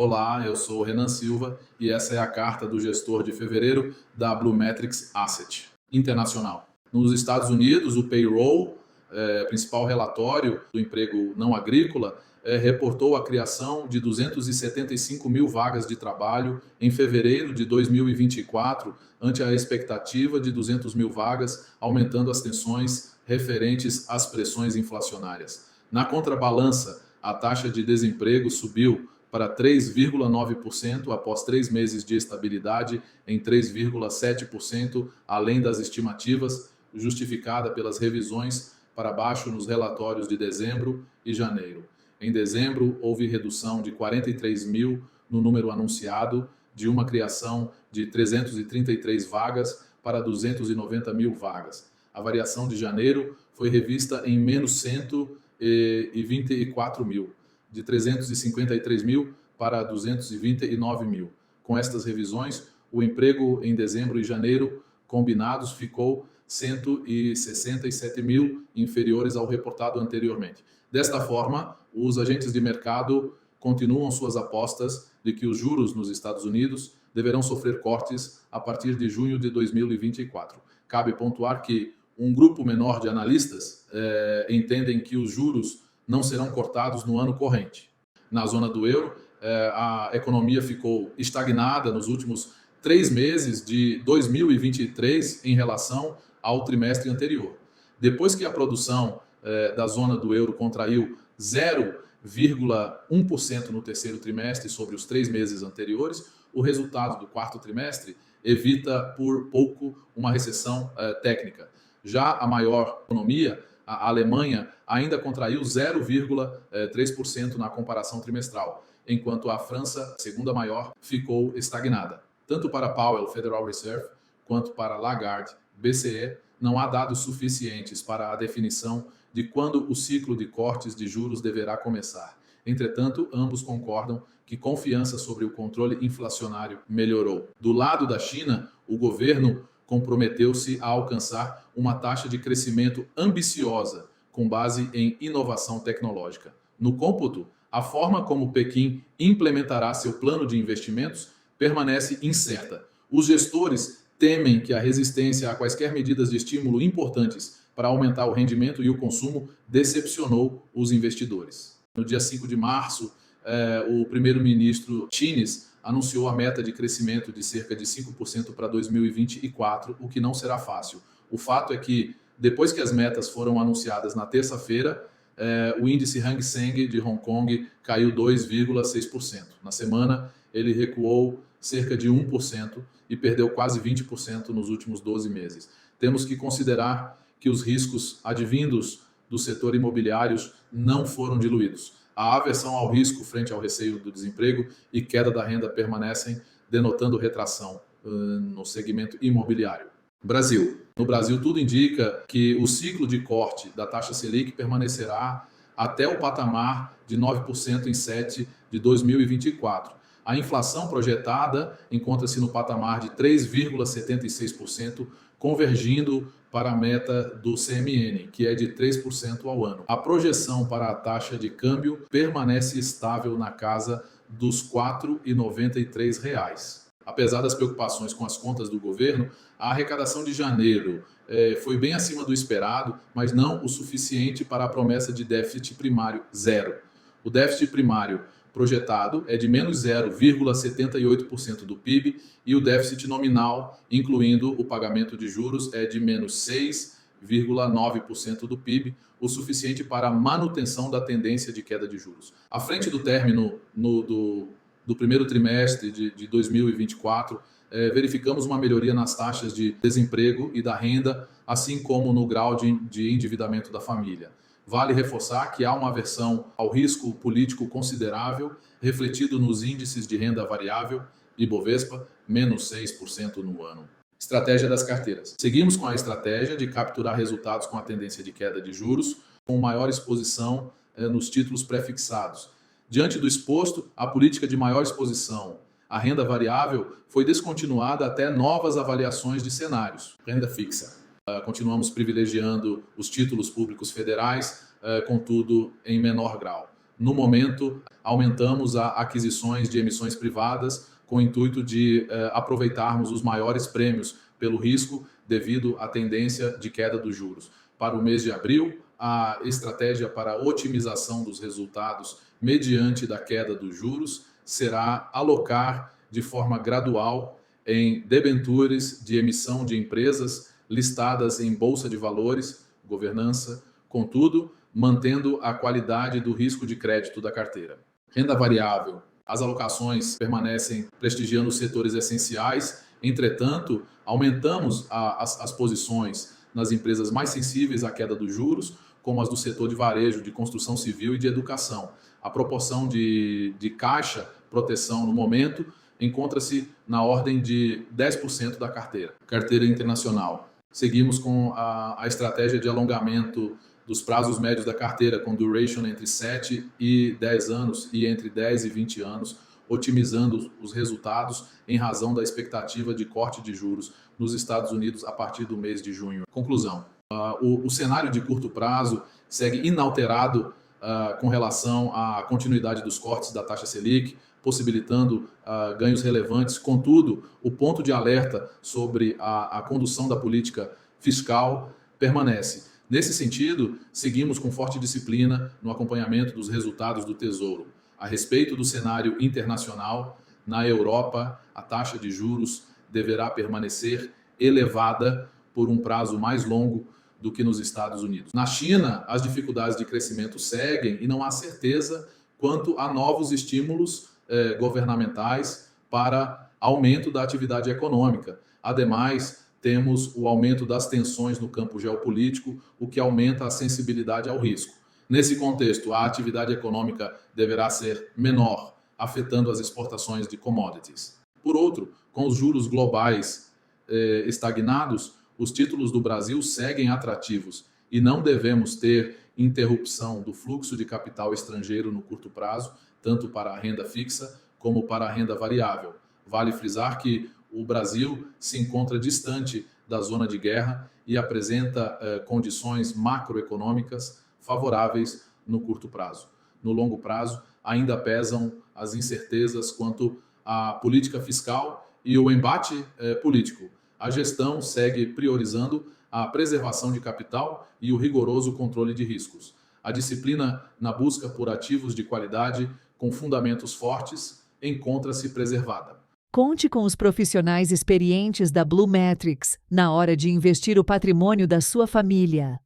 Olá, eu sou o Renan Silva e essa é a carta do gestor de fevereiro da Blumetrics Asset Internacional. Nos Estados Unidos, o payroll, principal relatório do emprego não agrícola, reportou a criação de 275 mil vagas de trabalho em fevereiro de 2024, ante a expectativa de 200 mil vagas, aumentando as tensões referentes às pressões inflacionárias. Na contrabalança, a taxa de desemprego subiu para 3,9% após 3 meses de estabilidade em 3,7%, além das estimativas, justificada pelas revisões para baixo nos relatórios de dezembro e janeiro. Em dezembro, houve redução de 43 mil no número anunciado, de uma criação de 333 vagas para 290 mil vagas. A variação de janeiro foi revista em menos 124 mil, de 353 mil para 229 mil. Com estas revisões, o emprego em dezembro e janeiro combinados ficou 167 mil inferiores ao reportado anteriormente. Desta forma, os agentes de mercado continuam suas apostas de que os juros nos Estados Unidos deverão sofrer cortes a partir de junho de 2024. Cabe pontuar que um grupo menor de analistas entendem que os juros não serão cortados no ano corrente. Na zona do euro, a economia ficou estagnada nos últimos 3 meses de 2023 em relação ao trimestre anterior. Depois que a produção da zona do euro contraiu 0,1% no terceiro trimestre sobre os 3 meses anteriores, o resultado do quarto trimestre evita por pouco uma recessão técnica. Já a maior economia, a Alemanha, ainda contraiu 0,3% na comparação trimestral, enquanto a França, segunda maior, ficou estagnada. Tanto para Powell, Federal Reserve, quanto para Lagarde, BCE, não há dados suficientes para a definição de quando o ciclo de cortes de juros deverá começar. Entretanto, ambos concordam que confiança sobre o controle inflacionário melhorou. Do lado da China, o governo comprometeu-se a alcançar uma taxa de crescimento ambiciosa, com base em inovação tecnológica. No cômputo, a forma como Pequim implementará seu plano de investimentos permanece incerta. Os gestores temem que a resistência a quaisquer medidas de estímulo importantes para aumentar o rendimento e o consumo decepcionou os investidores. No dia 5 de março, o primeiro-ministro chinês anunciou a meta de crescimento de cerca de 5% para 2024, o que não será fácil. O fato é que, depois que as metas foram anunciadas na terça-feira, o índice Hang Seng de Hong Kong caiu 2,6%. Na semana, ele recuou cerca de 1% e perdeu quase 20% nos últimos 12 meses. Temos que considerar que os riscos advindos do setor imobiliário não foram diluídos. A aversão ao risco frente ao receio do desemprego e queda da renda permanecem, denotando retração no segmento imobiliário. Brasil. No Brasil, tudo indica que o ciclo de corte da taxa Selic permanecerá até o patamar de 9% em 7 de 2024. A inflação projetada encontra-se no patamar de 3,76%, convergindo para a meta do CMN, que é de 3% ao ano. A projeção para a taxa de câmbio permanece estável na casa dos R$ 4,93. Apesar das preocupações com as contas do governo, a arrecadação de janeiro foi bem acima do esperado, mas não o suficiente para a promessa de déficit primário zero. O déficit primário projetado é de menos 0,78% do PIB e o déficit nominal, incluindo o pagamento de juros, é de menos 6,9% do PIB, o suficiente para a manutenção da tendência de queda de juros. À frente do término do primeiro trimestre de 2024, verificamos uma melhoria nas taxas de desemprego e da renda, assim como no grau de endividamento da família. Vale reforçar que há uma aversão ao risco político considerável, refletido nos índices de renda variável, Ibovespa, menos 6% no ano. Estratégia das carteiras. Seguimos com a estratégia de capturar resultados com a tendência de queda de juros, com maior exposição nos títulos prefixados. Diante do exposto, a política de maior exposição à renda variável foi descontinuada até novas avaliações de cenários. Renda fixa. Continuamos privilegiando os títulos públicos federais, contudo, em menor grau. No momento, aumentamos as aquisições de emissões privadas com o intuito de aproveitarmos os maiores prêmios pelo risco devido à tendência de queda dos juros. Para o mês de abril, a estratégia para a otimização dos resultados mediante da queda dos juros será alocar de forma gradual em debentures de emissão de empresas listadas em bolsa de valores, governança, contudo, mantendo a qualidade do risco de crédito da carteira. Renda variável. As alocações permanecem prestigiando os setores essenciais, entretanto, aumentamos as posições nas empresas mais sensíveis à queda dos juros, como as do setor de varejo, de construção civil e de educação. A proporção de caixa proteção no momento encontra-se na ordem de 10% da carteira. Carteira internacional. Seguimos com a estratégia de alongamento dos prazos médios da carteira, com duration entre 7 e 10 anos e entre 10 e 20 anos, otimizando os resultados em razão da expectativa de corte de juros nos Estados Unidos a partir do mês de junho. Conclusão. O cenário de curto prazo segue inalterado com relação à continuidade dos cortes da taxa Selic, possibilitando ganhos relevantes. Contudo, o ponto de alerta sobre a condução da política fiscal permanece. Nesse sentido, seguimos com forte disciplina no acompanhamento dos resultados do Tesouro. A respeito do cenário internacional, na Europa, a taxa de juros deverá permanecer elevada por um prazo mais longo do que nos Estados Unidos. Na China, as dificuldades de crescimento seguem e não há certeza quanto a novos estímulos governamentais para aumento da atividade econômica. Ademais, temos o aumento das tensões no campo geopolítico, o que aumenta a sensibilidade ao risco. Nesse contexto, a atividade econômica deverá ser menor, afetando as exportações de commodities. Por outro, com os juros globais estagnados, os títulos do Brasil seguem atrativos e não devemos ter interrupção do fluxo de capital estrangeiro no curto prazo, tanto para a renda fixa como para a renda variável. Vale frisar que o Brasil se encontra distante da zona de guerra e apresenta condições macroeconômicas favoráveis no curto prazo. No longo prazo, ainda pesam as incertezas quanto à política fiscal e o embate político. A gestão segue priorizando a preservação de capital e o rigoroso controle de riscos. A disciplina na busca por ativos de qualidade com fundamentos fortes encontra-se preservada. Conte com os profissionais experientes da Blue Matrix na hora de investir o patrimônio da sua família.